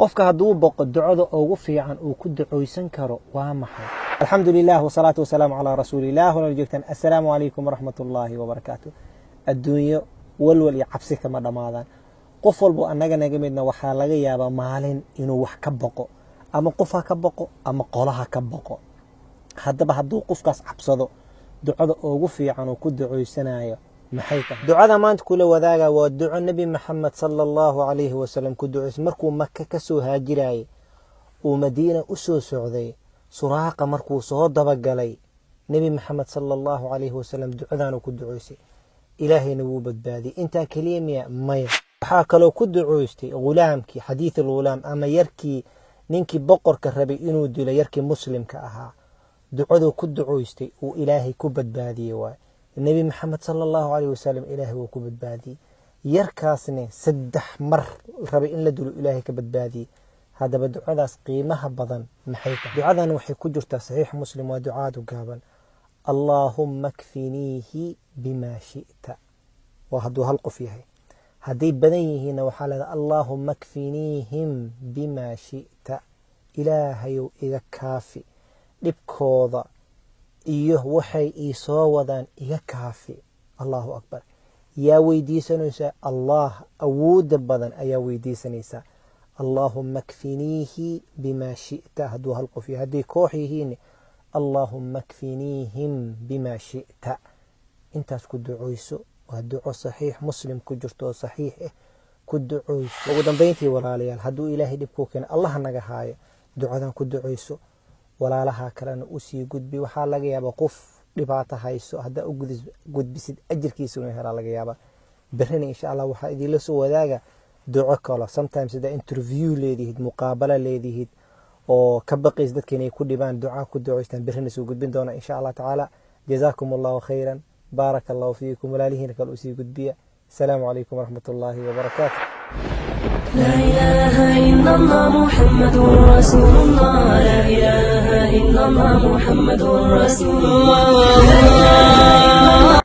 qofka hadduu boqo ducada ugu fiican uu ku duceysan karo waa maxay? alxamdulilah wasalaatu wasalaamu calaa rasuulilah wala joogtaan. assalaamu calaykum waraxmatullaahi wabarakaatu. adduunyo walwal iyo cabsi kama dhammaadaan. qof walbo annaga naga midna waxaa laga yaabaa maalin inuu wax ka boqo, ama qof ha ka boqo ama qolaha ka boqo. haddaba hadduu qofkaas cabsado, ducada ugu fiican uu ku duceysanayo maxay tahay? ducada maanta kula wadaaga waa duco nabi maxamed sallallahu calayhi wasallam ku duceysay markuu maka ka soo haajirayay uu madiina u soo socday. suraaqa markuu soo dabagalay nabi maxamed sallallahu calayhi wasallam ducadan ku duceysay, ilaahayna wuu badbaadiyay. intaa kaliya miya? maya. waxaa kaloo ku duceystay gulaamkii xadiithul gulaam, ama yarkii ninkii boqorka rabay inuu dilo, yarkii muslimka ahaa. ducadu ku duceystay uu ilaahay ku badbaadiyay waay nabi maxamed sallallahu calayhi wasallam. ilaahay wuu ku badbaadiyay. yarkaasna 3 mar rabay in la dilo, ilaahay ka badbaadiyay. haddaba ducadaas qiimaha badan maxay tahay? ducadan waxay ku jirtaa saxiix muslim, waa ducaadu gaaban. allaahumma kfiniihi bima shi'ta. waa hadduu hal qof yahay. hadday badan yihiinna waxaa leedahay allaahumma kfiniihim bima shi'ta. ilaahayow iga kaafi dhibkooda iyo waxay ii soo wadaan, iga kaafi. allahu akbar. yaa weydiisanaysaa? allah awooda badan ayaa weydiisanaysaa. allaahumma kfiniihi bima shi'ta hadduu hal qof yahay. hadday koox yihiin allaahumma kfiniihim bima shi'ta. intaas ku duceyso. waa duco saxiix muslim ku jirto oo saxiix ah. ku duceyso. ugu dambeyntii walaalayaal, hadduu ilaahay dhib kuu keeno, allah naga haayo, ducadan ku duceyso. walaalaha kalena u sii gudbi. waxaa laga yaabaa qof dhibaato hayso, haddaa u gudbisid ajirkiisa inuu helaa laga yaabaa. berrina insha allah waxaa idinla soo wadaaga duco kale. sometimes haddaa interview leedihid, muqaabala leedihid, oo ka baqays dadka inay ku dhibaan, duca ku duceystaan, berrina soo gudbin doona insha allah tacaala. jazaakum allahu khayran, baaraka allahu fiikum. walaalihiina kale u sii gudbiya. asalaamu calaykum waraxmatullaahi wabarakaatu. لا إله إلا الله محمد رسول الله. لا إله إلا الله محمد رسول الله.